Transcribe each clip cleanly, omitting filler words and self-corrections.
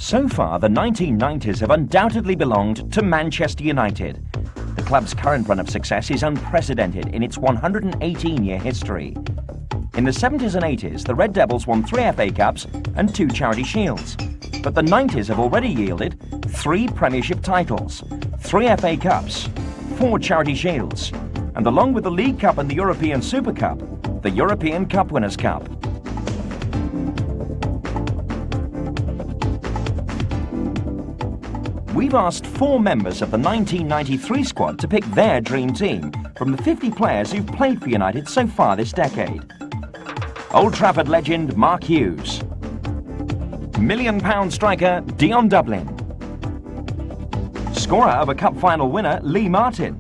So far, the 1990s have undoubtedly belonged to Manchester United. The club's current run of success is unprecedented in its 118-year history. In the 70s and 80s, the Red Devils won 3 FA Cups and 2 Charity Shields. But the 90s have already yielded 3 Premiership titles, 3 FA Cups, 4 Charity Shields, and along with the League Cup and the European Super Cup, the European Cup Winners' Cup. We've asked 4 members of the 1993 squad to pick their dream team from the 50 players who've played for United so far this decade. Old Trafford legend Mark Hughes, £1 million striker Dion Dublin, scorer of a cup final winner Lee Martin,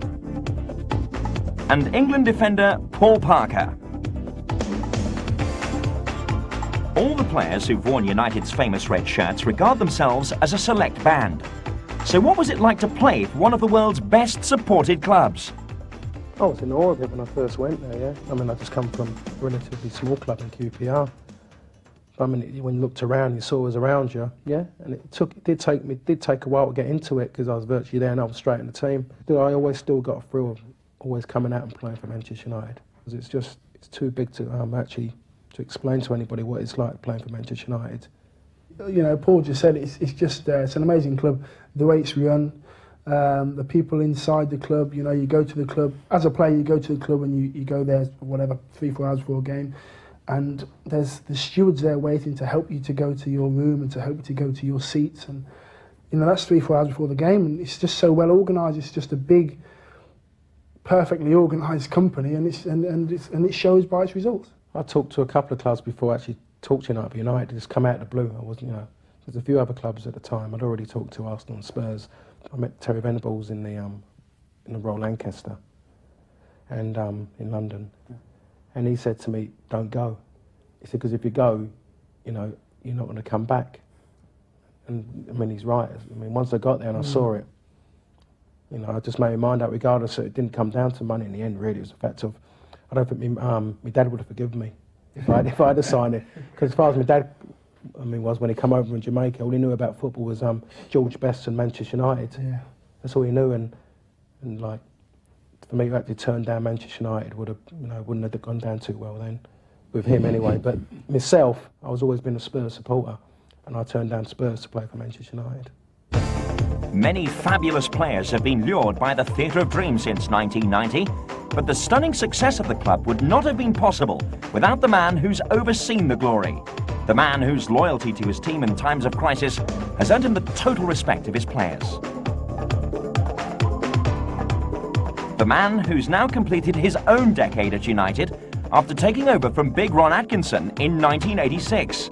and England defender Paul Parker. All the players who've worn United's famous red shirts regard themselves as a select band. So what was it like to play for one of the world's best supported clubs? I was in awe of it when I first went there, yeah. I mean, I just come from a relatively small club in QPR. I mean, when you looked around, you saw it was around you, yeah. And it did take a while to get into it because I was virtually there and I was straight in the team. I always still got a thrill of always coming out and playing for Manchester United. Because it's too big to actually to explain to anybody what it's like playing for Manchester United. You know, Paul just said it's an amazing club. The way it's run, the people inside the club. You know, you go to the club as a player. You go to the club and you go there whatever 3-4 hours before a game, and there's the stewards there waiting to help you to go to your room and to help you to go to your seats. And you know that's 3-4 hours before the game, and it's just so well organised. It's just a big, perfectly organised company, and it shows by its results. I talked to a couple of clubs before I actually talked to United. Just come out of the blue. I wasn't, you know. There's a few other clubs at the time. I'd already talked to Arsenal and Spurs. I met Terry Venables in the Royal Lancaster, and in London, and he said to me, "Don't go." He said, "Because if you go, you know, you're not going to come back." And I mean, he's right. I mean, once I got there and I saw it, you know, I just made my mind up. Regardless, it didn't come down to money in the end. Really, it was the fact of I don't think my dad would have forgiven me if I had signed it. Because as far as my dad, I mean, was when he came over from Jamaica, all he knew about football was George Best and Manchester United. Yeah. That's all he knew, and like for me to actually turn down Manchester United wouldn't have gone down too well then, with him anyway. But myself, I was always been a Spurs supporter, and I turned down Spurs to play for Manchester United. Many fabulous players have been lured by the Theatre of Dreams since 1990, but the stunning success of the club would not have been possible without the man who's overseen the glory. The man whose loyalty to his team in times of crisis has earned him the total respect of his players. The man who's now completed his own decade at United after taking over from Big Ron Atkinson in 1986.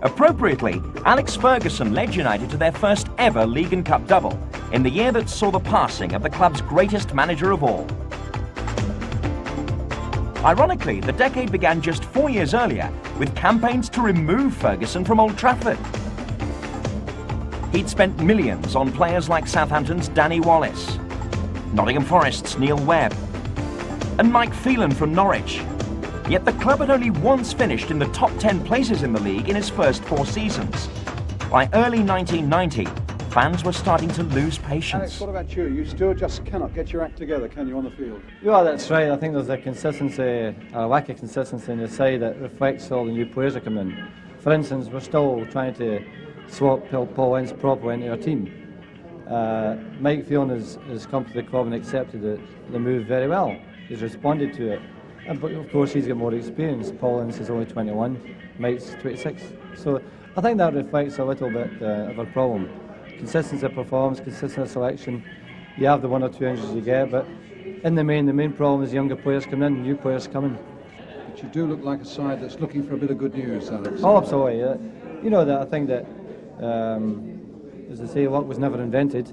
Appropriately, Alex Ferguson led United to their first ever League and Cup double in the year that saw the passing of the club's greatest manager of all. Ironically, the decade began just 4 years earlier with campaigns to remove Ferguson from Old Trafford. He'd spent millions on players like Southampton's Danny Wallace, Nottingham Forest's Neil Webb, and Mike Phelan from Norwich. Yet the club had only once finished in the top 10 places in the league in its first 4 seasons. By early 1990, fans were starting to lose patience. Alex, what about you? You still just cannot get your act together, can you, on the field? Yeah, that's right. I think there's a consistency, a lack of consistency in the side that reflects all the new players that come in. For instance, we're still trying to swap Paul Ince properly into our team. Mike Phelan has come to the club and accepted the move very well. He's responded to it. But of course he's got more experience. Paul Ince is only 21, Mike's 26. So I think that reflects a little bit of a problem. Consistency of performance, consistent selection. You have the 1 or 2 injuries you get, but in the main problem is younger players coming in, new players coming. But you do look like a side that's looking for a bit of good news, Alex. Oh, absolutely. You know that I think that, as they say, luck was never invented,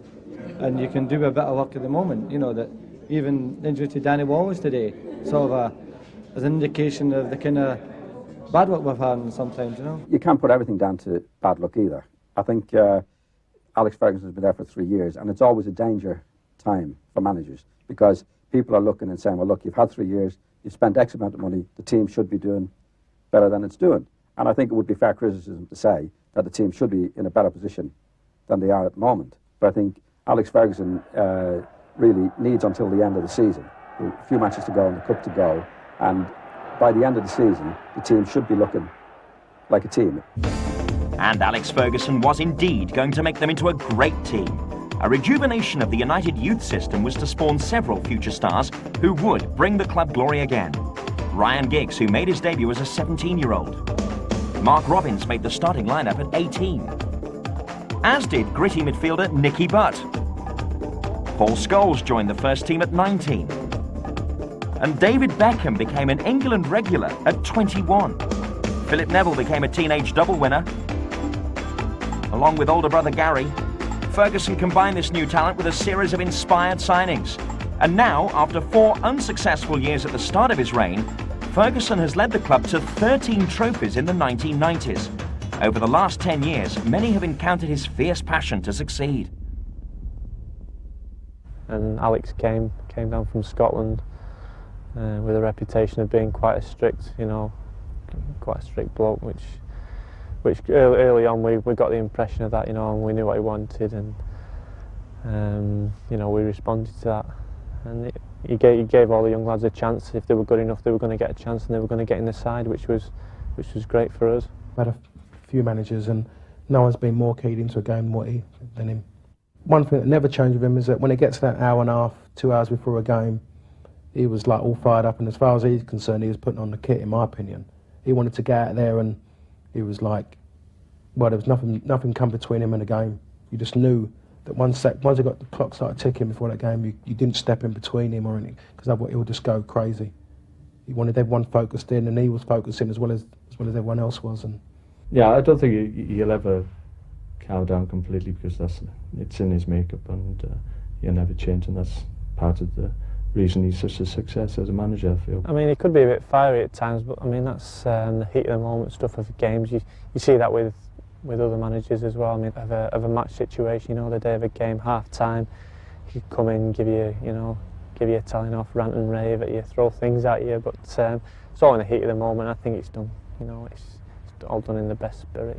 and you can do a bit of luck at the moment. You know that even the injury to Danny Wallace today, sort of as an indication of the kind of bad luck we've had sometimes, you know. You can't put everything down to bad luck either. I think Alex Ferguson has been there for 3 years, and it's always a danger time for managers because people are looking and saying, well, look, you've had 3 years, you've spent X amount of money, the team should be doing better than it's doing. And I think it would be fair criticism to say that the team should be in a better position than they are at the moment. But I think Alex Ferguson really needs until the end of the season. A few matches to go and the cup to go, and by the end of the season, the team should be looking like a team. And Alex Ferguson was indeed going to make them into a great team. A rejuvenation of the United youth system was to spawn several future stars who would bring the club glory again. Ryan Giggs, who made his debut as a 17-year-old. Mark Robins made the starting lineup at 18. As did gritty midfielder Nicky Butt. Paul Scholes joined the first team at 19. And David Beckham became an England regular at 21. Philip Neville became a teenage double winner. Along with older brother Gary, Ferguson combined this new talent with a series of inspired signings. And now, after 4 unsuccessful years at the start of his reign, Ferguson has led the club to 13 trophies in the 1990s. Over the last 10 years, many have encountered his fierce passion to succeed. And Alex came down from Scotland with a reputation of being quite a strict, quite a strict bloke, which early on we got the impression of that, and we knew what he wanted, and we responded to that. And he gave all the young lads a chance. If they were good enough, they were going to get a chance, and they were going to get in the side, which was great for us. I've had a few managers, and no one's been more keyed into a game than him. One thing that never changed with him is that when it gets to that hour and a half, 2 hours before a game, he was like all fired up, and as far as he's concerned, he was putting on the kit, in my opinion. He wanted to get out there, and he was like, well, there was nothing come between him and the game. You just knew that once he got the clock started ticking before that game, you didn't step in between him or anything, because he would just go crazy. He wanted everyone focused in, and he was focusing as well as everyone else was. And yeah, I don't think he'll ever cow down completely, because it's in his makeup, and he'll never change, and that's part of the reason he's such a success as a manager, I feel. I mean, he could be a bit fiery at times, but I mean, that's the heat of the moment stuff of games. You see that with other managers as well. I mean, of a match situation, the day of a game, half time, he could come in, give you a telling off, rant and rave at you, throw things at you, but it's all in the heat of the moment. I think it's done, it's all done in the best spirit,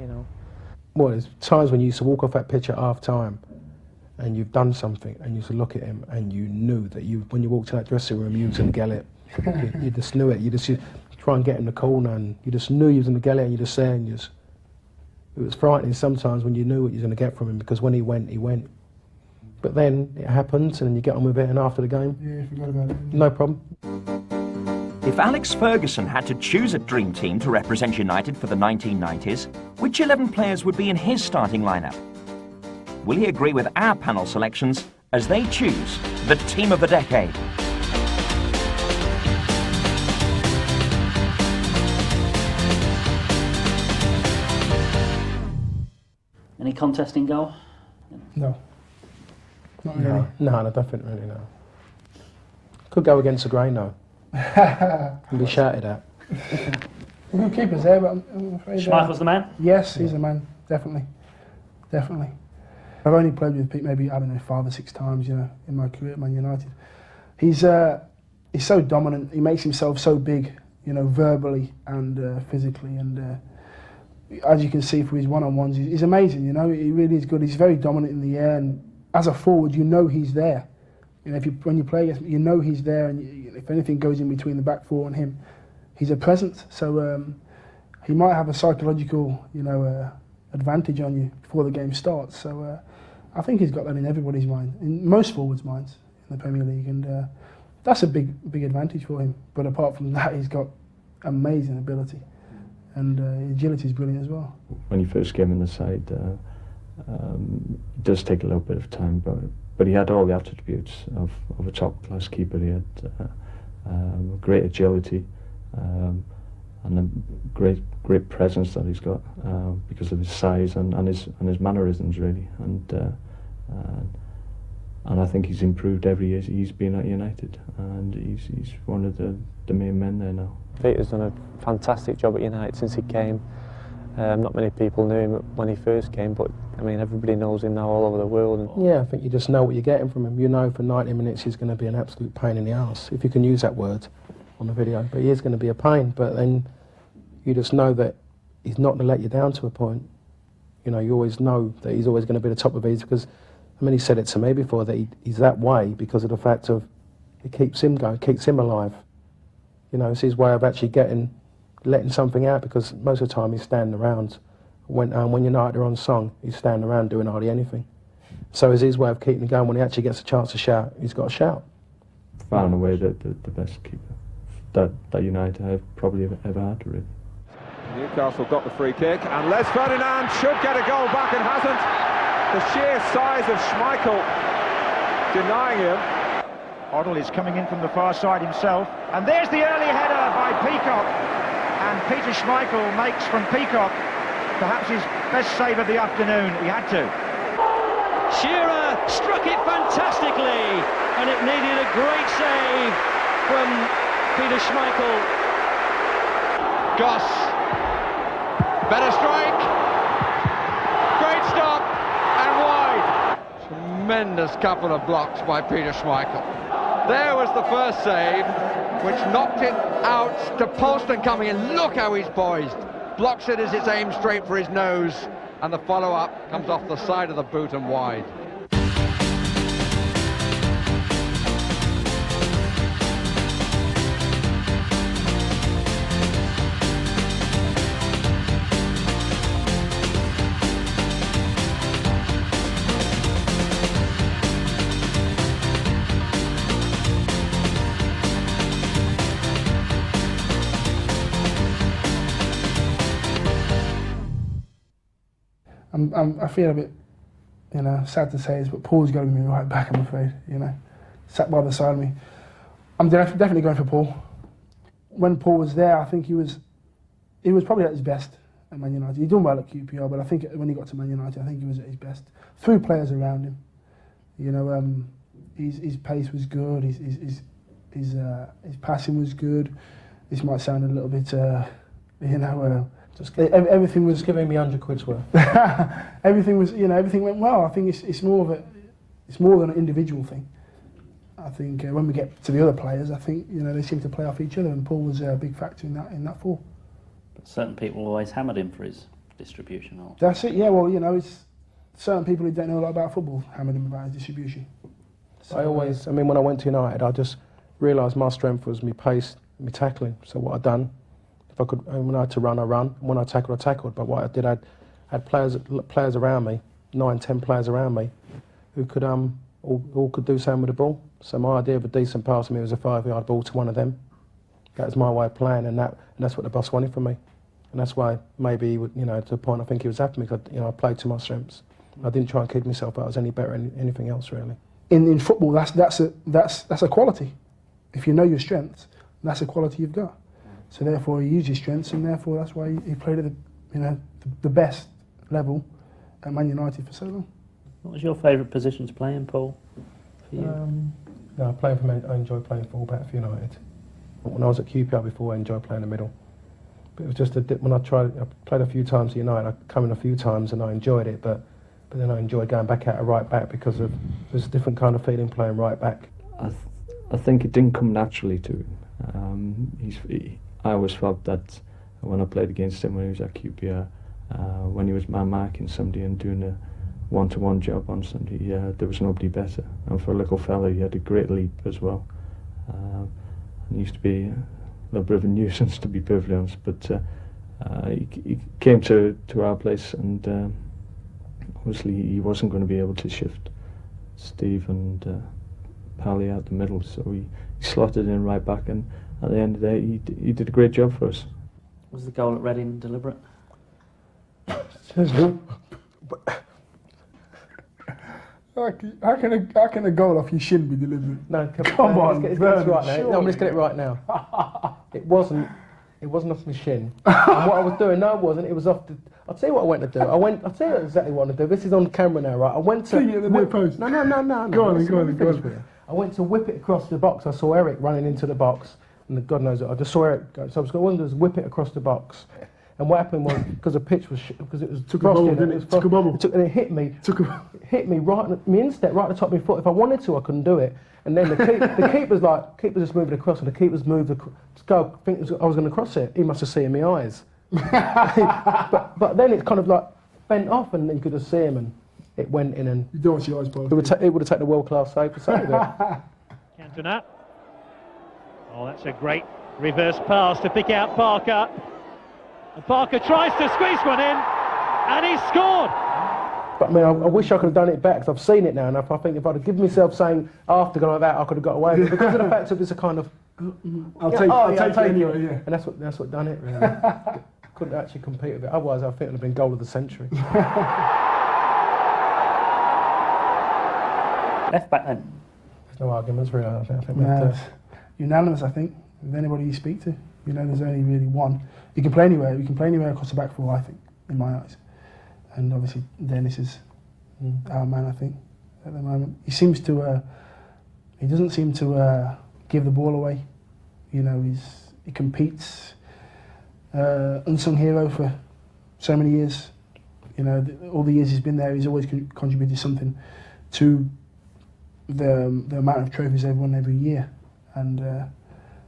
Well, there's times when you used to walk off that pitch at half time and you've done something, and you used to look at him and you knew that when you walked in that dressing room, you was going to get it. You just knew it. You try and get in the corner, and you just knew you was going to get it, and you just say, and it was frightening sometimes when you knew what you were going to get from him, because when he went, he went. But then it happens, and then you get on with it, and after the game, Yeah, forgot about it. no problem. If Alex Ferguson had to choose a dream team to represent United for the 1990s, which 11 players would be in his starting lineup? Will he agree with our panel selections as they choose the team of the decade? Any contest in goal? No. Not really. No, I don't think really, no. Could go against the grain, though. And be shouted at. We're good keepers there, but I'm afraid... Schmeichel's the man? Yes, he's the man, definitely. Definitely. I've only played with Pete maybe, 5 or 6 times, in my career at Man United. He's so dominant, he makes himself so big, verbally and physically, and as you can see from his one-on-ones, he's amazing, he really is good. He's very dominant in the air, and as a forward, he's there. When you play against him, he's there, and if anything goes in between the back four and him, he's a presence. So he might have a psychological, advantage on you before the game starts. So I think he's got that in everybody's mind, in most forwards' minds in the Premier League, and that's a big advantage for him. But apart from that, he's got amazing ability, and agility is brilliant as well. When he first came in the side, it does take a little bit of time, but he had all the attributes of a top-class keeper. He had great agility and a great presence that he's got because of his size and his mannerisms, really. And I think he's improved every year he's been at United, and he's one of the main men there now. Peter's done a fantastic job at United since he came. Not many people knew him when he first came, but I mean, everybody knows him now all over the world. And Yeah, I think you just know what you're getting from him. For 90 minutes he's going to be an absolute pain in the arse, if you can use that word on the video. But he is going to be a pain, but then you just know that he's not going to let you down to a point. You know, you always know that he's always going to be the top of his, because, I mean, he said it to me before, that he's that way because of the fact of it keeps him going, keeps him alive. You know, it's his way of actually letting something out, because most of the time he's standing around. When United are on song, he's standing around doing hardly anything. So it's his way of keeping it going. When he actually gets a chance to shout, he's got to shout. Far and away the best keeper that United have probably ever had, really. Newcastle got the free kick, and Les Ferdinand should get a goal back and hasn't. The sheer size of Schmeichel denying him. Hoddle is coming in from the far side himself, and there's the early header by Peacock, and Peter Schmeichel makes from Peacock perhaps his best save of the afternoon. He had to. Shearer struck it fantastically, and it needed a great save from Peter Schmeichel. Goss, better strike, great stop, and wide. Tremendous couple of blocks by Peter Schmeichel. There was the first save, which knocked it out to Pallister coming in. Look how he's poised. Blocks it as it's aimed straight for his nose, and the follow-up comes off the side of the boot and wide. I feel a bit, you know, sad to say this, but Paul's got to be right back, I'm afraid, you know. Sat by the side of me. I'm definitely going for Paul. When Paul was there, I think he was probably at his best at Man United. He done well at QPR, but I think when he got to Man United, I think he was at his best. Through players around him. You know, his pace was good, his passing was good. This might sound a little bit, you know, everything was giving me 100 quid's worth. everything was, you know, everything went well. I think it's more than an individual thing. I think when we get to the other players, I think, you know, they seem to play off each other, and Paul was a big factor in that fall. But certain people always hammered him for his distribution. Or that's it. Yeah. Well, you know, it's certain people who don't know a lot about football hammered him about his distribution. So, I mean, when I went to United, I just realised my strength was my pace, my tackling. So what I'd done, if I could, when I had to run, I run. When I tackled, I tackled. But what I did, I had players around me, 9, 10 players around me, who could all could do something with the ball. So my idea of a decent pass to me was a 5-yard ball to one of them. That was my way of playing, and that's what the boss wanted from me. And that's why maybe he would, you know, to the point I think he was happy because, you know, I played to my strengths. I didn't try and kid myself I was any better than anything else really. In football, that's a quality. If you know your strengths, that's a quality you've got. So therefore, he used his strengths, and therefore that's why he played at the best level at Man United for so long. what was your favourite position to play in, Paul? For you? No, I enjoy playing full-back for United. When I was at QPR before, I enjoyed playing the middle. But it was just when I played a few times at United. I come in a few times and I enjoyed it, but then I enjoyed going back out at right back because there's a different kind of feeling playing right back. I think it didn't come naturally to him. I always felt that when I played against him when he was at QPR, when he was man-marking somebody and doing a one-to-one job on somebody, there was nobody better. And for a little fella, he had a great leap as well. And he used to be a little bit of a nuisance, to be perfectly honest, but he came to our place, and obviously he wasn't going to be able to shift Steve and Pally out the middle, so he slotted in right back, and at the end of the day he did a great job for us. Was the goal at Reading deliberate? How can a goal off your shin be deliberate? No, come on, let's get it right now. No, let's get it right now. It wasn't off my shin. And what I was doing, no, it wasn't. It was off the. I'll tell you what I went to do. I'll tell you exactly what I wanted to do. This is on camera now, right? I went to. Post. No. Go on. I went to whip it across the box. I saw Eric running into the box, and God knows it. I just saw Eric go. So I was going to whip it across the box. And what happened was, because the pitch was, because it was frosty, and it hit me. Hit me right, my instep right at the top of my foot. If I wanted to, I couldn't do it. And then the keeper's just moving across, and the keeper's moved to go. I think I was going to cross it. He must have seen in my eyes. but then it's kind of like bent off, and you could just see him, and it went in, and You don't see eyes, Paul. it would have taken a world-class save to save it. Cantona. Oh, that's a great reverse pass to pick out Parker. And Parker tries to squeeze one in, and he scored. But I mean, I wish I could have done it back, 'cause I've seen it now, and I think if I'd have given myself saying after going like that, I could have got away with it. Because of the fact that it's a kind of, I'll take it anyway, yeah. And that's what done it, really. Couldn't actually compete with it. Otherwise, I think it would have been goal of the century. Left back then? There's no arguments, really. I think It's unanimous, I think, with anybody you speak to. You know, there's only really one. You can play anywhere. You can play anywhere across the back four, I think, in my eyes. And obviously, Denis is our man, I think, at the moment. He seems to, he doesn't seem to give the ball away. You know, he competes. Unsung hero for so many years. You know, all the years he's been there, he's always contributed something to the amount of trophies they've won every year. And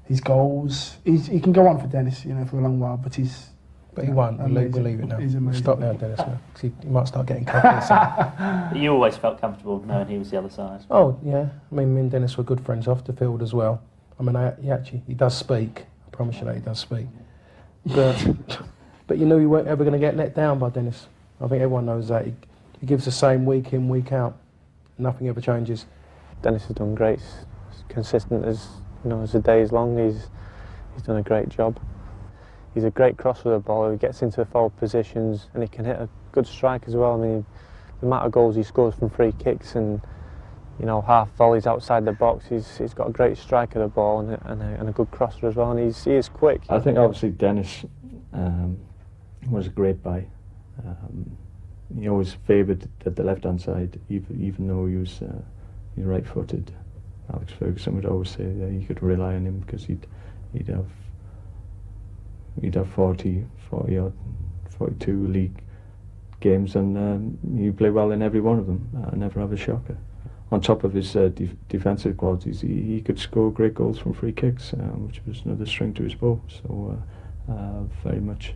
his goals, he can go on for Denis, you know, for a long while, but he's... But he won't. We'll leave it now. He's amazing. Stop now, Denis. Now, 'cause he might start getting cocky. But you always felt comfortable knowing he was the other side. Oh yeah, I mean, me and Denis were good friends off the field as well. I mean, he does speak. I promise you that he does speak. But you knew you weren't ever going to get let down by Denis. I think everyone knows that. He gives the same week in, week out. Nothing ever changes. Denis has done great. He's consistent as the day is long. He's done a great job. He's a great crosser of the ball. He gets into forward positions and he can hit a good strike as well. I mean, the amount of goals he scores from free kicks and half volleys outside the box. He's got a great strike of the ball and a good crosser as well. And he is quick. I think obviously Denis was a great buy. He always favoured the left-hand side, even though he was right-footed. Alex Ferguson would always say that you could rely on him because he'd have 40 odd, 42 league games, and he'd play well in every one of them. Never have a shocker. On top of his defensive qualities, he could score great goals from free kicks, which was another string to his bow. So very much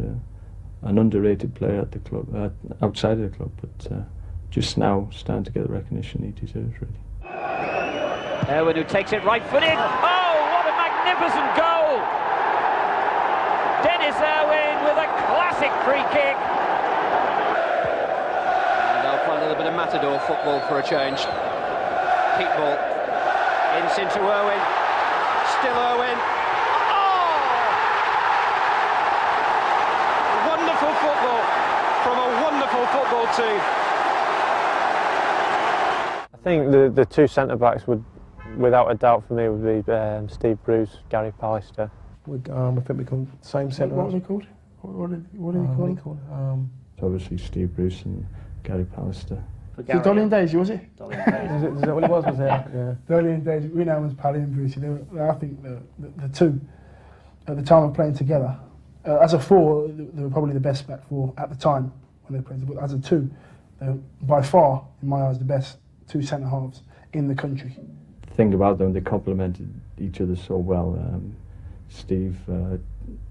an underrated player at the club, outside of the club, but just now starting to get the recognition he deserves, really. Irwin, who takes it right-footed. Oh, what a magnificent goal! Denis Irwin with a classic free kick. And they'll play a little bit of matador football for a change. Peak ball. Into Irwin. Still Irwin. Oh! Wonderful football from a wonderful football team. I think the two centre-backs would, without a doubt for me, would be Steve Bruce, Gary Pallister. I think we call same centre. What are they called? What are they called? Obviously Steve Bruce and Gary Pallister. Was it Dolly and Daisy, was it? Dolly and Daisy. Is that what it was? Was it? Yeah. Dolly and Daisy. We know them as Pally and Brucey. I think the two, at the time of playing together, as a four, they were probably the best back four at the time when they played. But as a two, they were by far, in my eyes, the best two centre halves in the country. The thing about them, they complemented each other so well. Steve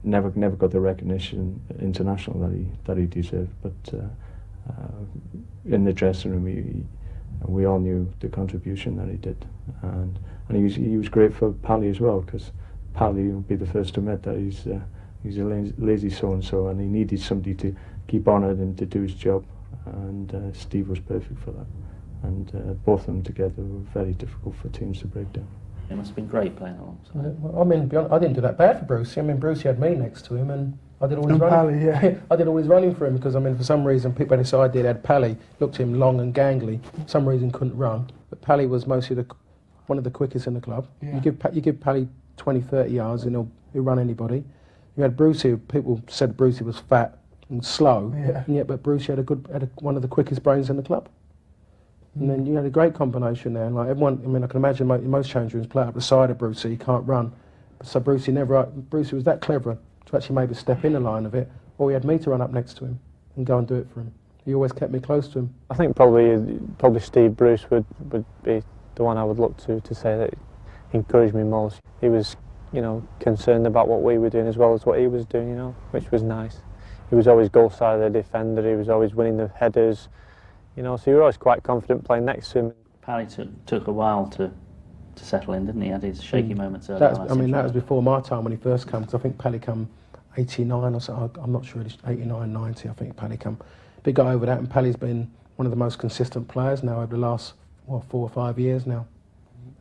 never got the recognition international that he deserved, but in the dressing room we all knew the contribution that he did, and he was great for Pally as well, because Pally will be the first to admit that he's a lazy so-and-so, and he needed somebody to keep on it and to do his job, and Steve was perfect for that, and both of them together were very difficult for teams to break down. It must have been great playing alongside. I mean, to be honest, I didn't do that bad for Brucey. I mean, Brucey had me next to him, and I did all his running. Pally, yeah. I did all his running for him because, I mean, for some reason, people on his side had Pally, looked at him long and gangly. For some reason, couldn't run. But Pally was mostly one of the quickest in the club. Yeah. You give Pally 20, 30 yards, and he'll run anybody. You had Brucey. People said Brucey was fat and slow, but Brucey had one of the quickest brains in the club. And then you had a great combination there, and like everyone, I mean, I can imagine most change rooms play up the side of Brucey. He can't run, so Brucey was that clever to actually maybe step in the line of it, or he had me to run up next to him and go and do it for him. He always kept me close to him. I think probably Steve Bruce would be the one I would look to say that he encouraged me most. He was, concerned about what we were doing as well as what he was doing, which was nice. he was always goal side of the defender, he was always winning the headers, you know, so you were always quite confident playing next to him. Pally took a while to settle in, didn't he? He had his shaky moments early on. I mean, that was before my time when he first came, because I think Pally come 89 or so, I'm not sure, 89, 90, I think Pally come. Big guy over that, and Pally's been one of the most consistent players now over the last, 4 or 5 years now.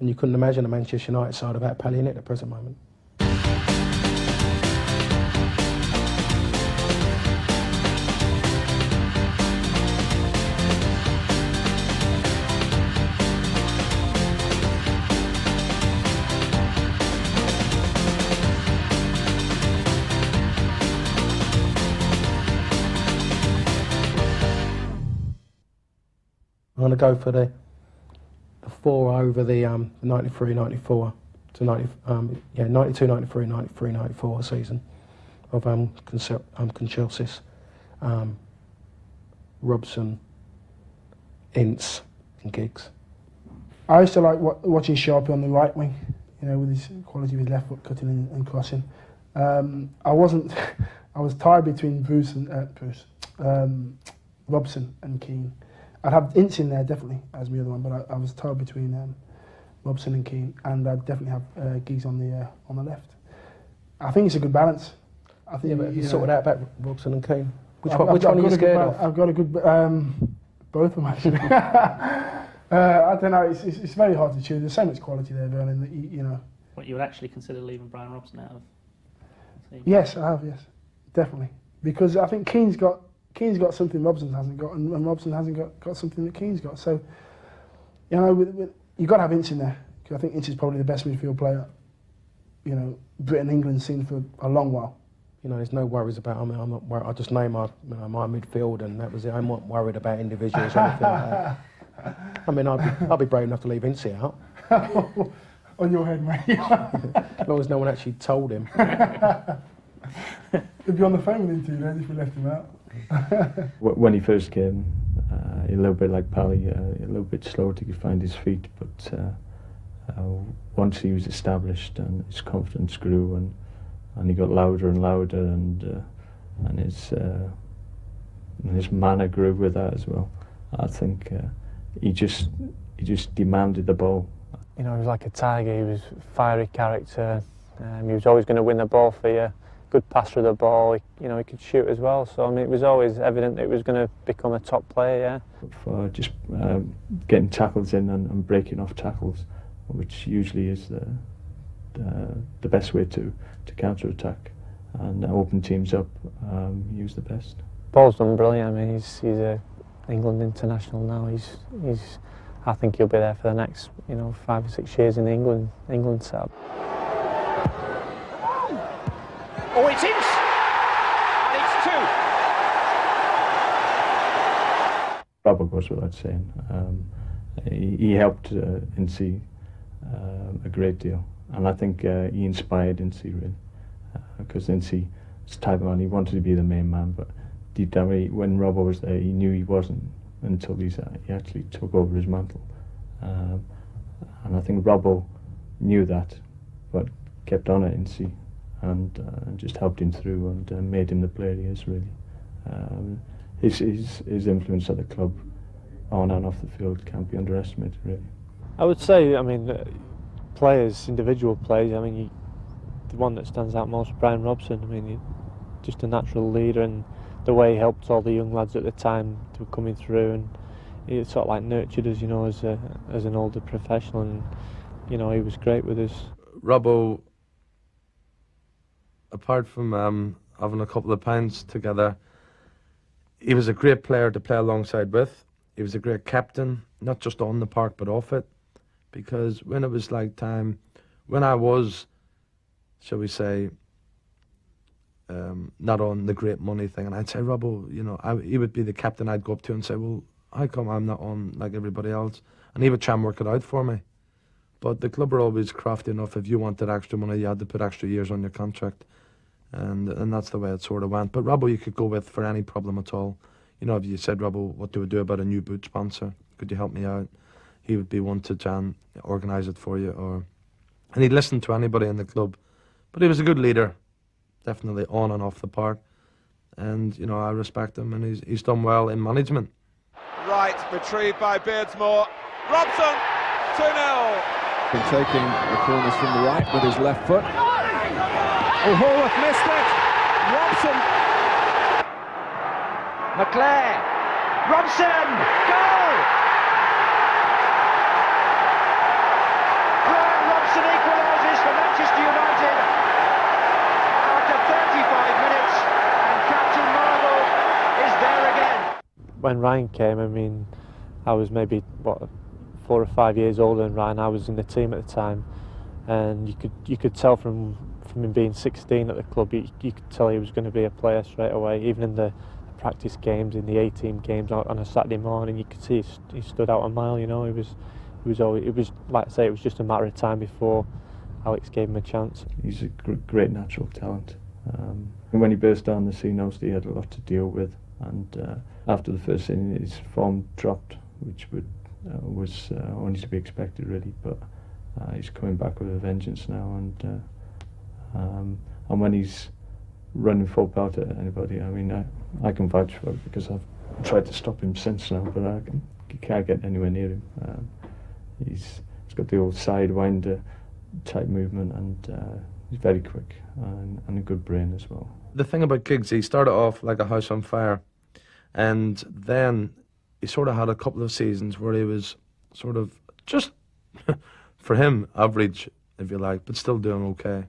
And you couldn't imagine a Manchester United side without Pally in it at the present moment. I'm going to go for the 4 over the 93-94 to 92-93, 93-94 season of Kanchelskis, Robson, Ince and Giggs. I used to like watching Sharpie on the right wing, you know, with his quality with his left foot cutting and crossing. I was tied between Robson and Keane. I'd have Ince in there definitely as my other one, but I was tied between Robson and Keane, and I'd definitely have Giggs on the left. I think it's a good balance. I think. Yeah, but you sorted out about Robson and Keane. Which I've one are you scared of? I've got a good, both of them actually. I don't know. It's very hard to choose. There's so much quality there, Vernon. That you know. What, you would actually consider leaving Brian Robson out of? Yes, I have. Yes, definitely, because I think Keane's got something Robson hasn't got, and Robson hasn't got something that Keane's got. So, you know, you've got to have Ince in there, because I think Ince is probably the best midfield player, you know, Britain, England's seen for a long while. You know, there's no worries about. I mean, I'm not worried. I just name my midfield, and that was it. I'm not worried about individuals or anything like that. I mean, I'd be brave enough to leave Ince out. On your head, mate. As long as no one actually told him. He'd be on the phone with him 2 days if we left him out. When he first came, a little bit like Pally, a little bit slow to find his feet, but once he was established and his confidence grew and he got louder and louder and his manner grew with that as well. I think he just demanded the ball. You know, he was like a tiger. He was a fiery character. He was always going to win the ball for you. Good passer of the ball. He could shoot as well. So I mean, it was always evident that he was going to become a top player. Yeah. For just getting tackles in and breaking off tackles, which usually is the best way to counter attack and open teams up. He was the best. Paul's done brilliant. I mean, he's a England international now. He's I think he'll be there for the next 5 or 6 years in the England setup. Oh, it's in, and it's 2. Robbo goes without saying. He helped Ince a great deal, and I think he inspired Ince really, because Ince was the type of man, he wanted to be the main man, but deep down when Robbo was there, he knew he wasn't until he actually took over his mantle, and I think Robbo knew that, but kept on at Ince. And just helped him through and made him the player he is really. His influence at the club, on and off the field, can't be underestimated really. I would say, I mean, individual players. I mean, the one that stands out most, Brian Robson. I mean, just a natural leader, and the way he helped all the young lads at the time to coming through, and he sort of like nurtured us, as an older professional, and he was great with us. Robbo, apart from having a couple of pints together, he was a great player to play alongside with. He was a great captain, not just on the park but off it, because when it was like time, when I was, shall we say, not on the great money thing, and I'd say, Robbo, he would be the captain. I'd go up to and say, well, how come I'm not on like everybody else? And he would try and work it out for me. But the club were always crafty enough. If you wanted extra money, you had to put extra years on your contract. And that's the way it sort of went. But Robbo you could go with for any problem at all. If you said, Robbo, what do we do about a new boot sponsor? Could you help me out? He would be one to try and organise it for you. And he'd listen to anybody in the club. But he was a good leader, definitely on and off the park. and you know I respect him, and he's done well in management. Right, retrieved by Beardsmore. Robson, 2-0. Been taking the corners from the right with his left foot. Oh, Horwath missed it. Robson. McClare. Robson. Goal! Brian Robson equalises for Manchester United after 35 minutes, and Captain Marvel is there again. When Ryan came, I mean, I was maybe, 4 or 5 years older than Ryan. I was in the team at the time, and you could tell from him being 16 at the club, you could tell he was going to be a player straight away. Even in the practice games, in the A-team games on a Saturday morning, you could see he stood out a mile. You know, it was like I say, it was just a matter of time before Alex gave him a chance. He's a great natural talent. And when he burst on the scene, obviously he had a lot to deal with. And after the first inning, his form dropped, which was only to be expected, really. But he's coming back with a vengeance now, and when he's running full pelt at anybody, I mean, I can vouch for it because I've tried to stop him since now, but I can't get anywhere near him. He's got the old sidewinder type movement, and he's very quick and a good brain as well. The thing about Giggs, he started off like a house on fire, and then he sort of had a couple of seasons where he was sort of just, for him, average, if you like, but still doing okay.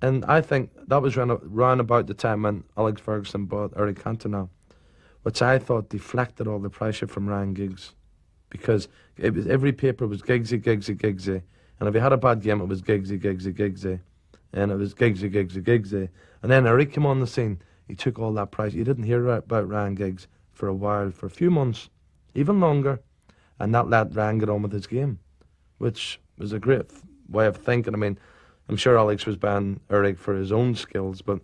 And I think that was round about the time when Alex Ferguson bought Eric Cantona, which I thought deflected all the pressure from Ryan Giggs, because it was every paper was Giggsy, Giggsy, Giggsy, and if he had a bad game, it was Giggsy, Giggsy, Giggsy, and it was Giggsy, Giggsy, Giggsy. And then Eric came on the scene. He took all that pressure. You didn't hear about Ryan Giggs for a while, for a few months, even longer, and that let Ryan get on with his game, which was a great way of thinking. I mean, I'm sure Alex was banned Eric for his own skills, but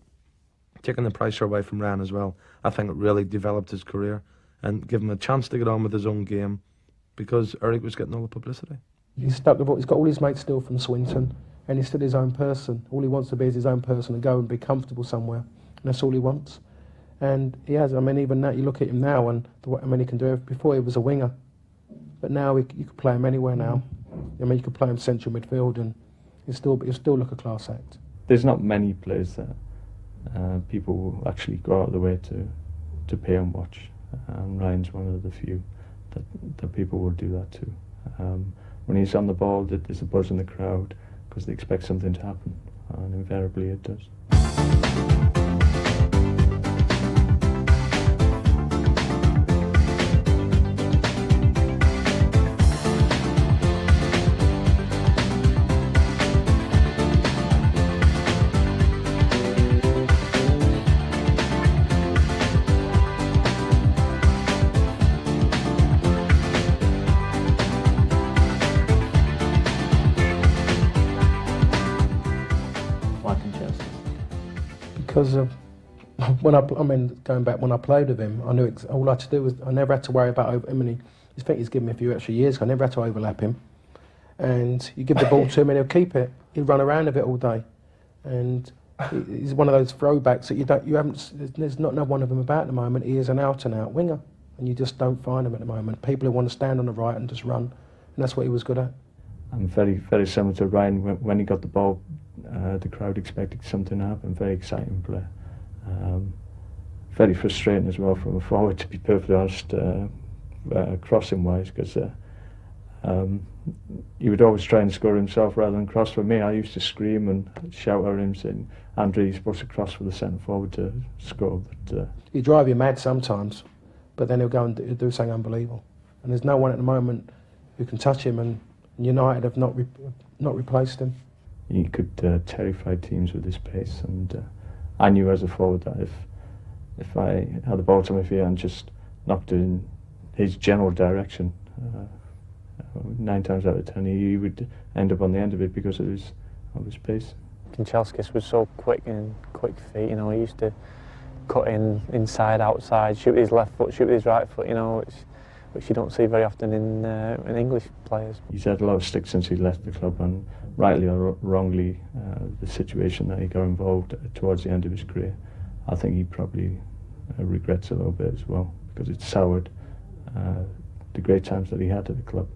taking the pressure away from Ryan as well, I think it really developed his career and gave him a chance to get on with his own game, because Eric was getting all the publicity. He's stuck with he's got all his mates still from Swinton, and he's still his own person. All he wants to be is his own person and go and be comfortable somewhere, and that's all he wants. And he has. I mean, even now, you look at him now, and he can do it. Before he was a winger, but now you could play him anywhere now. I mean, you could play him central midfield, and he'll still look a class act. There's not many players that people will actually go out of the way to pay and watch. Ryan's one of the few that people will do that to. When he's on the ball, there's a buzz in the crowd because they expect something to happen, and invariably it does. Because going back when I played with him, I knew all I had to do was I never had to worry about him, and he's given me a few extra years. I never had to overlap him, and you give the ball to him and he'll keep it. He'll run around with it all day, and he's one of those throwbacks that there's not one of them about at the moment. He is an out-and-out winger, and you just don't find him at the moment. People who want to stand on the right and just run, and that's what he was good at. I'm very, very similar to Ryan. When he got the ball, the crowd expected something to happen. Very exciting player. Very frustrating as well from a forward, to be perfectly honest, crossing wise, because he would always try and score himself rather than cross for me. I used to scream and shout at him saying, "Andre, you're supposed to cross for the centre forward to score." But he'll drive you mad sometimes, but then he'll go and do something unbelievable. And there's no one at the moment who can touch him, and United have not replaced him. He could terrify teams with his pace, and I knew as a forward that if I had the ball to my feet and just knocked it in his general direction, 9 times out of 10 he would end up on the end of it because of his pace. Kanchelskis was so quick feet, you know. He used to cut in inside, outside, shoot with his left foot, shoot with his right foot, you know, which you don't see very often in English players. He's had a lot of stick since he left the club, and rightly or wrongly, the situation that he got involved towards the end of his career I think he probably regrets a little bit as well, because it soured the great times that he had at the club.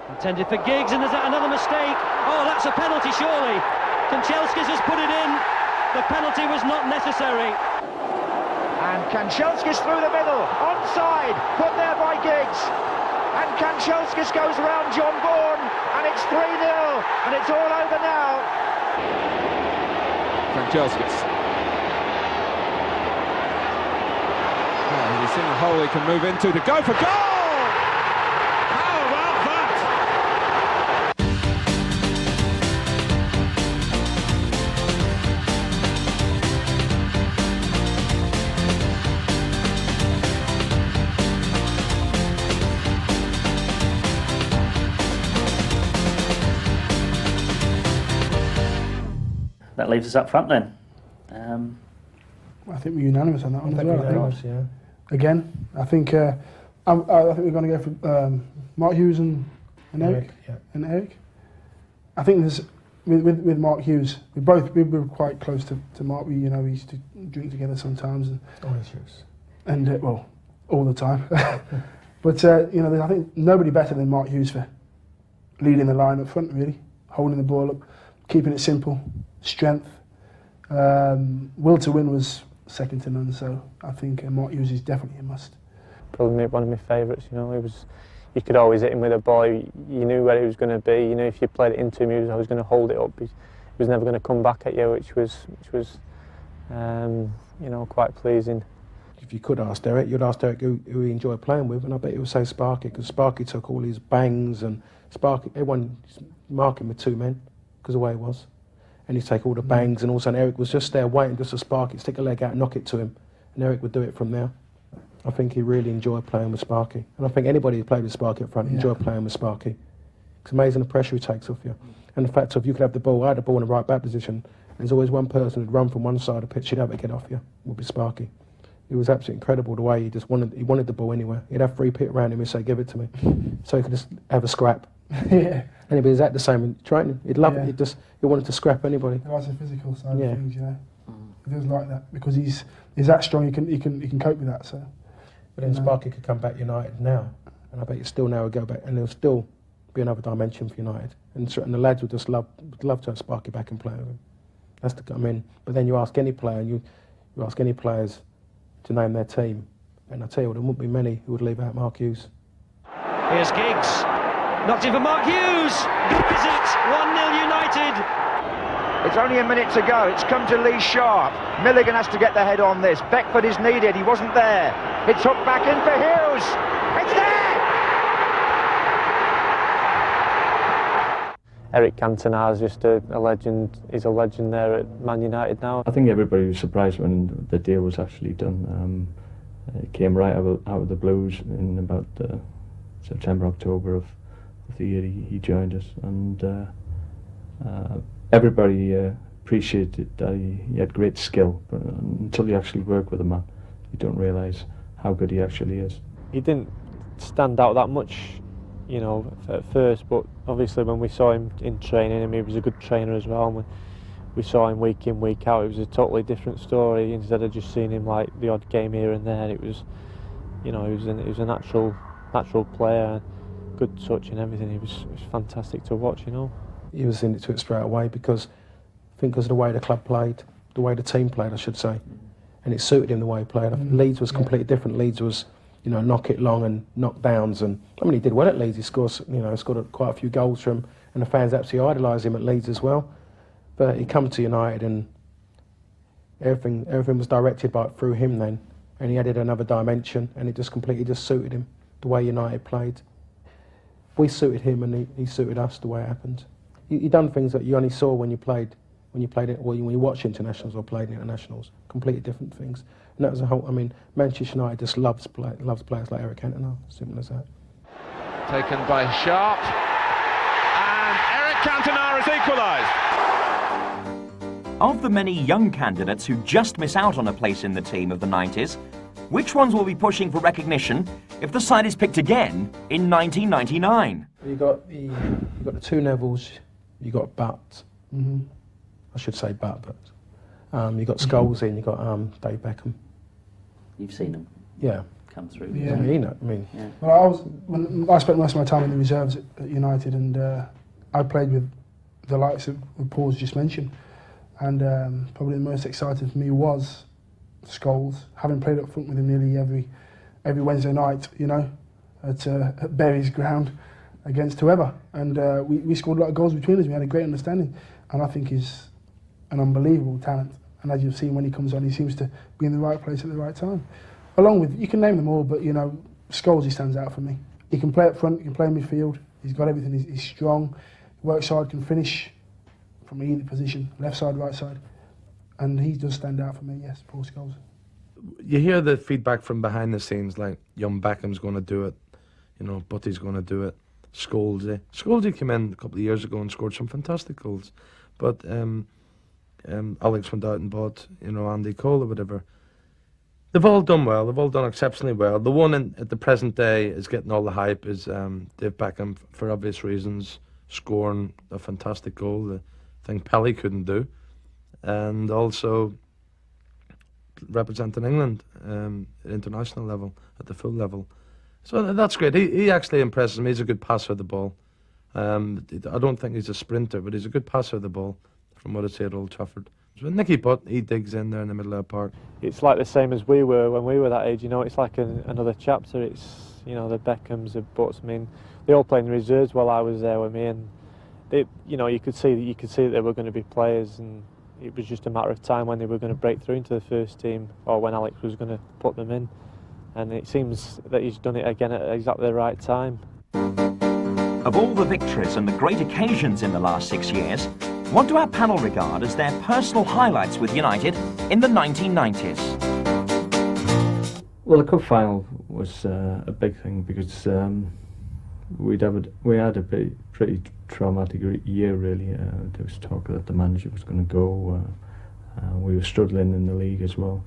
Intended for Giggs, and there's another mistake. Oh, that's a penalty, surely. Kanchelskis has put it in. The penalty was not necessary. And Kanchelskis through the middle, onside, put there by Giggs. And Kanchelskis goes around John Bourne, and it's 3-0, and it's all over now. Kanchelskis. He's in a hole he can move into to go for goal! How about that? That leaves us up front then. I think we're unanimous on that one as well. Unanimous, yeah. Again, I think I think we're going to go for Mark Hughes and Eric. Yeah. And Eric. I think there's with Mark Hughes, we were quite close to Mark. We used to drink together sometimes. And, and well, all the time. But I think nobody better than Mark Hughes for leading the line up front, really, holding the ball up, keeping it simple, strength. Will to win was second to none, so I think Mark Hughes is definitely a must. Probably one of my favourites. You could always hit him with a ball. You knew where he was going to be. If you played it into him, he was always going to hold it up. He was never going to come back at you, which was quite pleasing. If you could ask Derek, you'd ask Derek who he enjoyed playing with, and I bet he would say Sparky, because Sparky took all his bangs, and Sparky, everyone marked him with two men because of the way he was. And he'd take all the bangs, and all of a sudden Eric was just there waiting just to spark it, stick a leg out and knock it to him, and Eric would do it from there. I think he really enjoyed playing with Sparky, and I think anybody who played with Sparky up front enjoyed playing with Sparky. It's amazing the pressure he takes off you, and the fact of you could have the ball, I had the ball in the right back position, and there's always one person who'd run from one side of the pitch, he'd have it get off you, would be Sparky. It was absolutely incredible the way he wanted the ball anywhere. He'd have three people around him and say, give it to me, so he could just have a scrap. Yeah. And he'd be exactly the same in training. He'd love it. He wanted to scrap anybody. That's the physical side of things, It feels like that because he's that strong. He can cope with that. So. But then Sparky could come back United now, and I bet you still now would go back, and there'll still be another dimension for United. And the lads would just love to have Sparky back and play with him. That's but then you ask any player, and you ask any players to name their team, and I tell you what, there wouldn't be many who would leave out Mark Hughes. Here's Giggs. Knocked in for Mark Hughes. Good visit. 1-0 United. It's only a minute to go. It's come to Lee Sharp. Milligan has to get the head on this. Beckford is needed. He wasn't there. It's hooked back in for Hughes. It's there! Eric Cantona is just a legend. He's a legend there at Man United now. I think everybody was surprised when the deal was actually done. It came right out of the blues in about September, October of the year he joined us, and everybody appreciated that he had great skill, but until you actually work with a man, you don't realise how good he actually is. He didn't stand out that much, at first, but obviously when we saw him in training, he was a good trainer as well, and we saw him week in, week out. It was a totally different story. Instead of just seeing him like the odd game here and there, it was, he was a natural player, good touch and everything. It was fantastic to watch, He was into it straight away because of the way the club played, the way the team played, I should say, and it suited him the way he played. Leeds was completely different. Leeds was, knock it long and knock downs, and he did well at Leeds. He scored quite a few goals from, and the fans absolutely idolised him at Leeds as well. But he come to United, and everything was directed through him then, and he added another dimension, and it just completely suited him the way United played. We suited him, and he suited us the way it happened. He done things that you only saw when you played it, or when you watched internationals or played internationals. Completely different things. And that was a whole. Manchester United just loves players like Eric Cantona. Simple as that. Taken by Sharp, and Eric Cantona has equalised. Of the many young candidates who just miss out on a place in the team of the 90s, which ones will be pushing for recognition if the side is picked again in 1999? You got the two Nevilles. You got Butt. I should say Butt, but You got Scholes in, you got Dave Beckham. You've seen them. Yeah. Come through. Yeah. Yeah. Well, I spent most of my time in the reserves at United, and I played with the likes of Paul's just mentioned, and probably the most exciting for me was Scholes, having played up front with him nearly every Wednesday night, you know, at Berry's ground against whoever, and we scored a lot of goals between us. We had a great understanding, and I think he's an unbelievable talent. And as you've seen, when he comes on, he seems to be in the right place at the right time. Along with, you can name them all, but you know, Scholes, he stands out for me. He can play up front, he can play in midfield, he's got everything, he's strong, works hard, can finish from either position, left side, right side. And he does stand out for me, yes, Paul Scholes. You hear the feedback from behind the scenes, like, young Beckham's going to do it, you know, Butty's going to do it, Scholes came in a couple of years ago and scored some fantastic goals. But Alex went out and bought, you know, Andy Cole or whatever. They've all done well. They've all done exceptionally well. The one at the present day is getting all the hype is Dave Beckham, for obvious reasons, scoring a fantastic goal, the thing Pelé couldn't do, and also representing England at international level, at the full level. So that's great. He actually impresses me. He's a good passer of the ball. I don't think he's a sprinter, but he's a good passer of the ball, from what I say at Old Trafford. So Nicky Butt, he digs in there in the middle of the park. It's like the same as we were when we were that age, you know, it's like another chapter. It's, you know, the Beckhams, the Butts, I mean, they all played in reserves while I was there with me, and they, you know, you could see that they were going to be players, and it was just a matter of time when they were going to break through into the first team, or when Alex was going to put them in. And it seems that he's done it again at exactly the right time. Of all the victories and the great occasions in the last 6 years, what do our panel regard as their personal highlights with United in the 1990s? Well, the cup final was a big thing because we had a pretty traumatic year, really. There was talk that the manager was going to go. We were struggling in the league as well,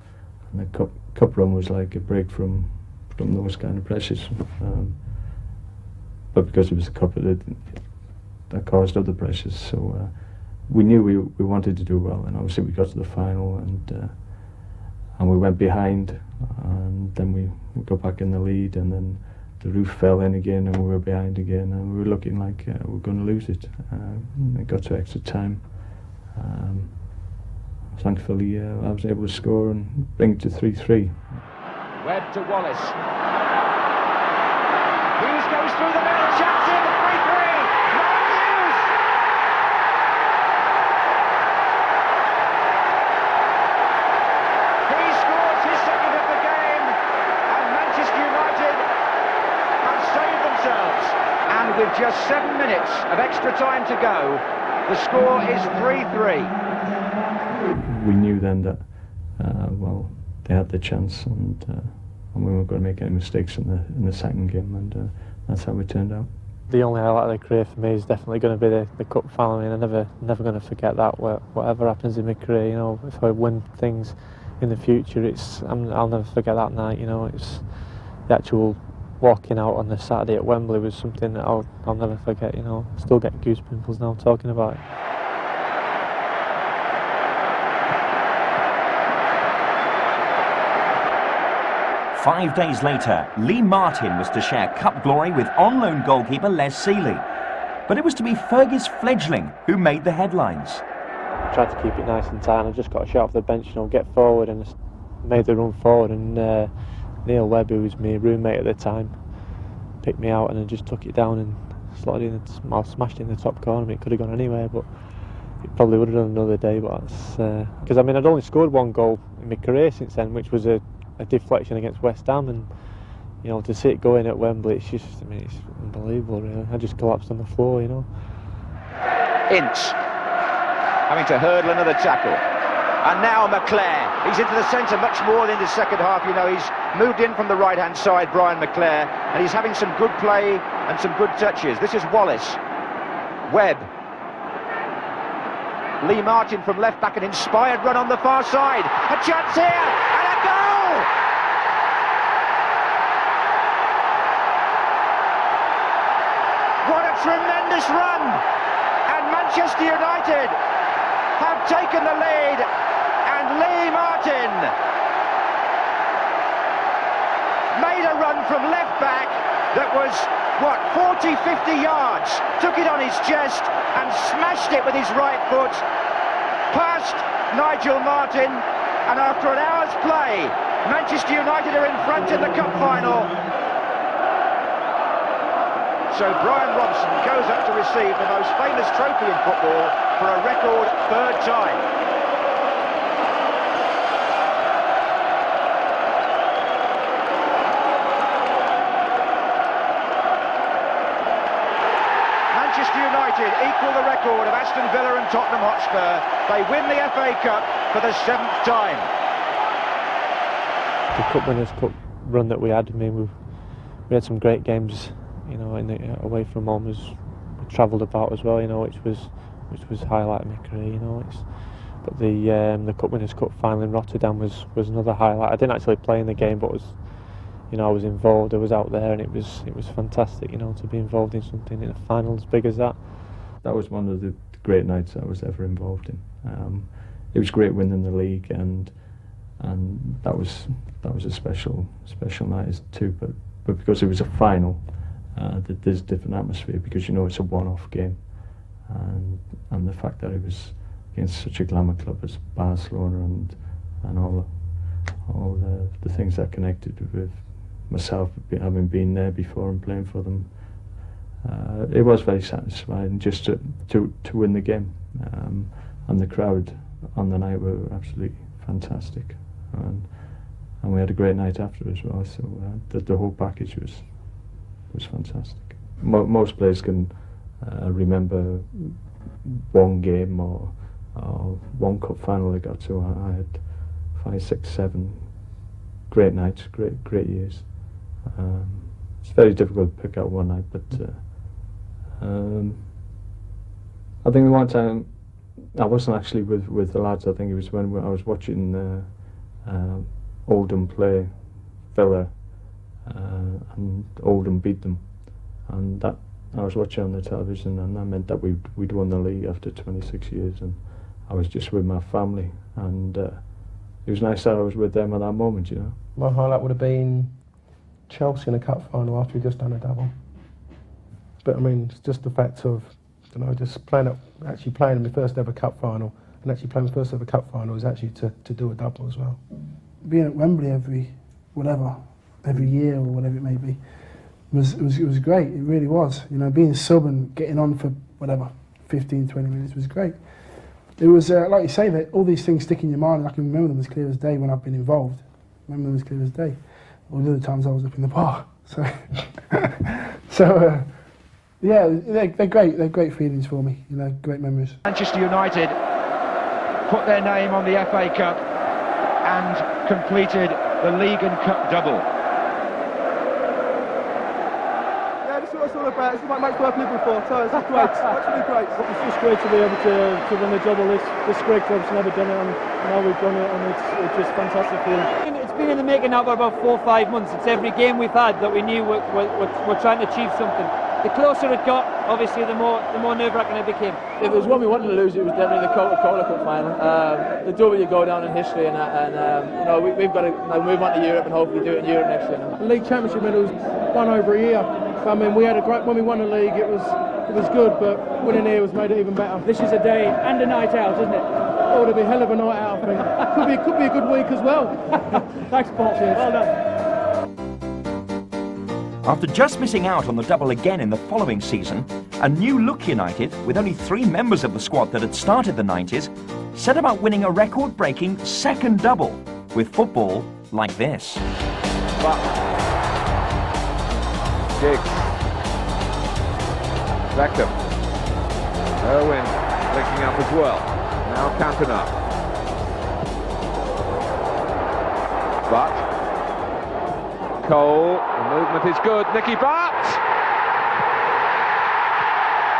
and the cup run was like a break from those kind of pressures. But because it was a cup, that caused other pressures. So we knew we wanted to do well, and obviously we got to the final, and we went behind, and then we got back in the lead, and then the roof fell in again, and we were behind again, and we were looking like we were going to lose it. It got to extra time. Thankfully, I was able to score and bring it to 3-3. Webb to Wallace. Hughes goes through the middle, chance in, 3-3. Mark Hughes! He scores his second of the game, and Manchester United have saved themselves. And with just 7 minutes of extra time to go, the score is 3-3. We knew then that, well, they had the chance, and we weren't going to make any mistakes in the second game, and that's how it turned out. The only highlight of the career for me is definitely going to be the cup final. I mean, I'm never going to forget that. Whatever happens in my career, you know, if I win things in the future, I'll never forget that night. You know, it's the actual walking out on the Saturday at Wembley was something that I'll never forget. You know, still get goosebumps now talking about it. Five days later, Lee Martin was to share cup glory with on-loan goalkeeper Les Sealey. But it was to be Fergie's fledgling who made the headlines. I tried to keep it nice and tight. I just got a shot off the bench, you know, get forward, and just made the run forward. And Neil Webb, who was my roommate at the time, picked me out, and I just took it down and slotted in. I smashed it in the top corner. I mean, it could have gone anywhere, but it probably would have done another day. But that's because I mean, I'd only scored one goal in my career since then, which was a deflection against West Ham, and you know, to see it go in at Wembley, it's just, I mean, it's unbelievable, really. I just collapsed on the floor, you know. Ince having to hurdle another tackle, and now McClare, he's into the centre much more in the second half. You know, he's moved in from the right hand side, Brian McClare, and he's having some good play and some good touches. This is Wallace. Webb. Lee Martin from left back, an inspired run on the far side, a chance here, and a goal! What a tremendous run! And Manchester United have taken the lead, and Lee Martin made a run from left back that was, what, 40, 50 yards, took it on his chest and smashed it with his right foot past Nigel Martin, and after an hour's play, Manchester United are in front in the cup final. So Brian Robson goes up to receive the most famous trophy in football for a record third time. Manchester United equal the record of Aston Villa and Tottenham Hotspur. They win the FA Cup for the 7th time. The Cup Winners' Cup run that we had, I mean, we had some great games, you know, away from home. We travelled about as well, you know, which was highlight of my career, you know. But the Cup Winners' Cup final in Rotterdam was another highlight. I didn't actually play in the game, but I was involved. I was out there, and it was fantastic, you know, to be involved in something in a final as big as that. That was one of the great nights I was ever involved in. It was great winning the league, and that was a special night too. But because it was a final, there's a different atmosphere, because you know it's a one-off game, and the fact that it was against such a glamour club as Barcelona and all the things that connected with myself, having been there before and playing for them, it was very satisfying just to win the game, and the crowd on the night were absolutely fantastic, and we had a great night after as well. So the whole package was fantastic. Most players can remember one game or one cup final they got to. I had 5, 6, 7 great nights, great years. It's very difficult to pick out one night, but I think one time I wasn't actually with the lads. I think it was when I was watching Oldham play Villa, and Oldham beat them, and that I was watching on the television, and that meant that we'd won the league after 26 years, and I was just with my family, and it was nice that I was with them at that moment, you know. My highlight would have been Chelsea in a cup final after we'd just done a double. But I mean, it's just the fact of, you know, just actually playing in my first ever cup final, and actually playing my first ever cup final was actually to do a double as well. Being at Wembley every year or whatever it may be, it was great. It really was. You know, being sub and getting on for 15, 20 minutes was great. It was like you say, that all these things stick in your mind, and I can remember them as clear as day when I've been involved. Remember them as clear as day. All the other times I was up in the bar. So, yeah, they're great. They're great feelings for me. You know, great memories. Manchester United put their name on the FA Cup and completed the League and Cup double. Yeah, this is what it's all about. This is what makes worth living for. So it's great. Absolutely great. It's just great to be able to win the double. This great club's never done it, and now we've done it, and it's just fantastic feeling. It's been in the making now for about 4 or 5 months. It's every game we've had that we knew we're trying to achieve something. The closer it got, obviously, the more nerve-wracking it became. If there was one we wanted to lose, it was definitely the Coca-Cola Cup final. The W go down in history, and you know, we've got to move on to Europe and hopefully do it in Europe next year. The league championship medals won over a year. I mean, we had a great when we won the league. It was good, but winning here was made it even better. This is a day and a night out, isn't it? Oh, it'll be a hell of a night out, I think. Could be a good week as well. Thanks, Paul. Cheers. Well done. After just missing out on the double again in the following season, a new-look United, with only 3 members of the squad that had started the 90s, set about winning a record-breaking second double with football like this. Giggs. Beckham. Irwin linking up as well. Now Cantona. But Cole, the movement is good. Nicky Butt!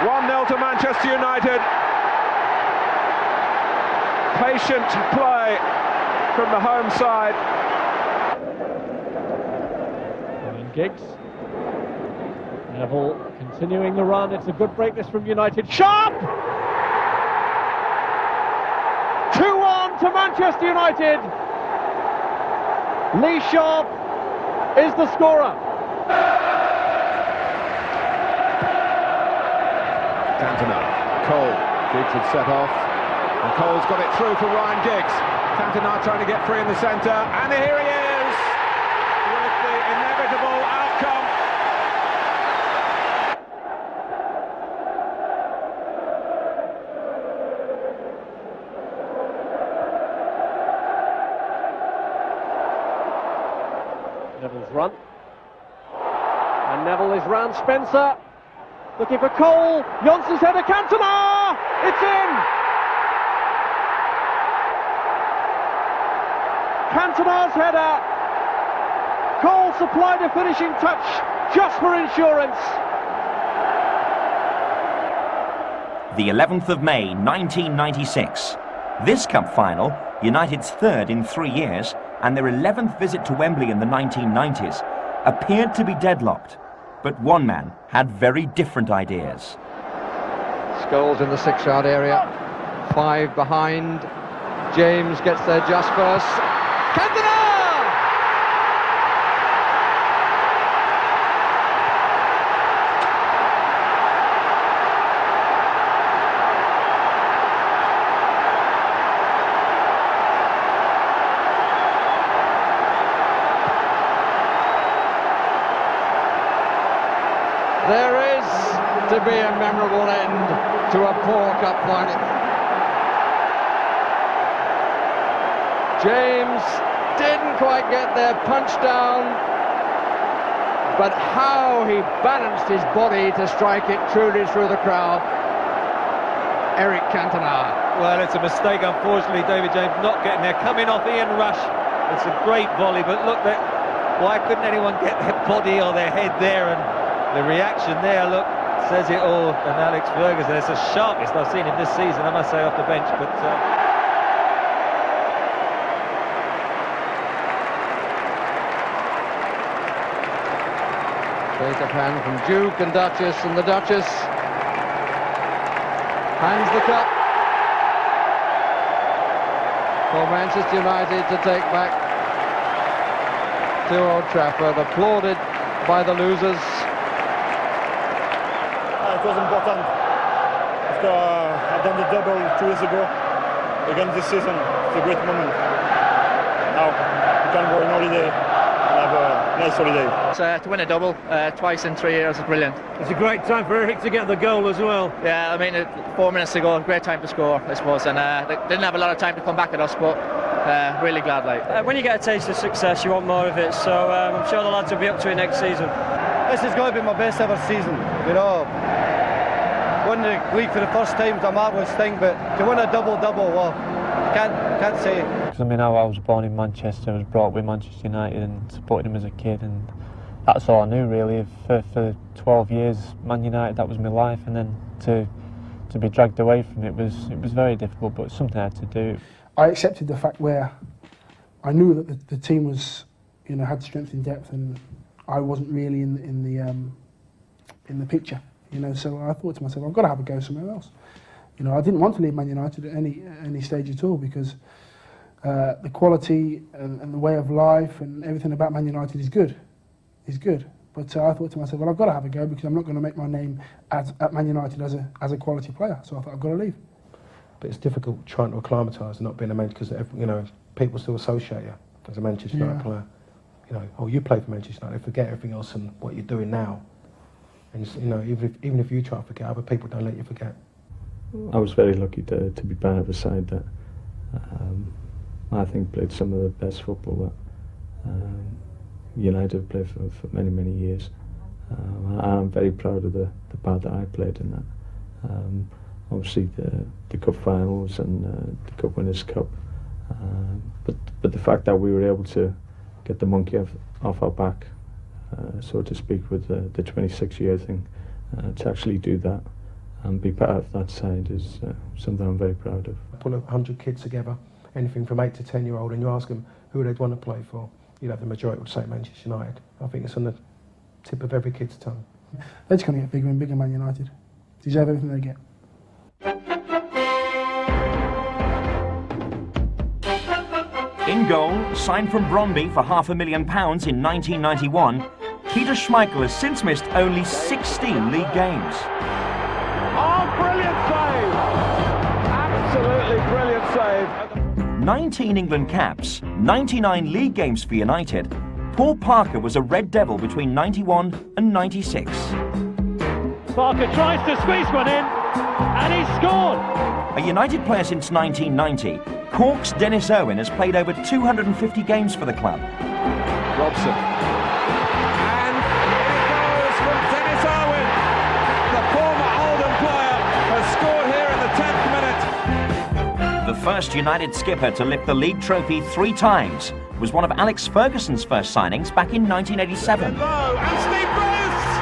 1-0 to Manchester United. Patient play from the home side. And Giggs. Neville continuing the run. It's a good break this from United. Sharp! 2-1 to Manchester United. Lee Sharp is the scorer. Cantona, Cole, Giggs had set off, and Cole's got it through for Ryan Giggs. Cantona trying to get free in the centre, and here he is, with the inevitable outcome. Neville's run, and Neville is round Spencer, looking for Cole. Johnson's header, Cantona! It's in! Cantona's header. Cole supplied a finishing touch just for insurance. The 11th of May 1996. This cup final, United's third in 3 years, and their 11th visit to Wembley in the 1990s, appeared to be deadlocked. But one man had very different ideas. Scholes in the 6-yard area, 5 behind. James gets there just first. Cantona! There is to be a memorable end to a poor cup final. James didn't quite get there, punched down, but how he balanced his body to strike it truly through the crowd. Eric Cantona. Well, it's a mistake, unfortunately, David James not getting there, coming off Ian Rush. It's a great volley, but look, why couldn't anyone get their body or their head there? And the reaction there, look, says it all. And Alex Ferguson, it's the sharpest I've seen him this season, I must say, off the bench. But Shake of hand from Duke and Duchess, and the Duchess hands the cup for Manchester United to take back to Old Trafford, applauded by the losers. It was important. After I've done the double 2 years ago, again this season, it's a great moment. Now we can go on holiday and have a nice holiday. To win a double twice in 3 years is brilliant. it's a great time for Eric to get the goal as well. Yeah, I mean, 4 minutes ago, great time to score, I suppose, and they didn't have a lot of time to come back at us, but really glad. When you get a taste of success, you want more of it, so I'm sure the lads will be up to it next season. This is going to be my best ever season, you know. Winning the league for the first time is a marvellous thing, but to win a double-double, well, can't say. Because I mean, I was born in Manchester, I was brought up with Manchester United and supported him as a kid, and that's all I knew really. For 12 years, Man United, that was my life, and then to be dragged away from it was very difficult, but it's something I had to do. I accepted the fact where I knew that the team was, you know, had strength in depth, and I wasn't really in the picture, you know. So I thought to myself, I've got to have a go somewhere else. You know, I didn't want to leave Man United at any stage at all, because the quality and the way of life and everything about Man United is good. But I thought to myself, well, I've got to have a go, because I'm not going to make my name at Man United as a quality player. So I thought, I've got to leave. But it's difficult trying to acclimatise and not being a Manchester, because you know, people still associate you as a Manchester United player. You know, oh, you play for Manchester United, forget everything else and what you're doing now. And you know, even if you try to forget, other people don't let you forget. I was very lucky to be part of a side that I think played some of the best football that United have played for many, many years. I'm very proud of the part that I played in that. Obviously the cup finals and the Cup Winners' Cup, but the fact that we were able to get the monkey off our back, so to speak, with the 26-year thing, to actually do that and be part of that side is something I'm very proud of. Pull 100 kids together, anything from 8 to 10-year-old, and you ask them who they'd want to play for, you know, the majority would say Manchester United. I think it's on the tip of every kid's tongue. They're just going to get bigger and bigger, Man United. Deserve everything they get. In goal, signed from Brøndby for £500,000 in 1991, Peter Schmeichel has since missed only 16 league games. Oh, brilliant save! Absolutely brilliant save. 19 England caps, 99 league games for United, Paul Parker was a Red Devil between 91 and 96. Parker tries to squeeze one in, and he's scored! A United player since 1990, Cork's Denis Irwin has played over 250 games for the club. Robson. And it goes from Denis Irwin. The former Oldham player has scored here in the 10th minute. The first United skipper to lift the league trophy 3 times was one of Alex Ferguson's first signings back in 1987. Low, and Steve Bruce!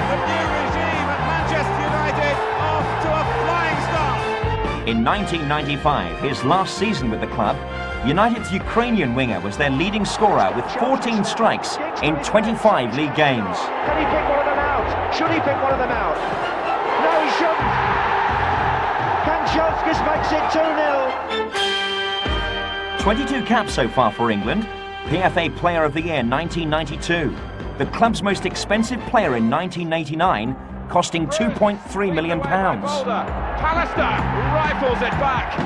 The new regime at Manchester United off to a flying start. In 1995, his last season with the club, United's Ukrainian winger was their leading scorer with 14 strikes in 25 league games. Can he pick one of them out? Should he pick one of them out? No, he shouldn't. Kanchelskis makes it 2-0. 22 caps so far for England. PFA Player of the Year 1992. The club's most expensive player in 1989, costing £2.3 million. Pallister rifles it back.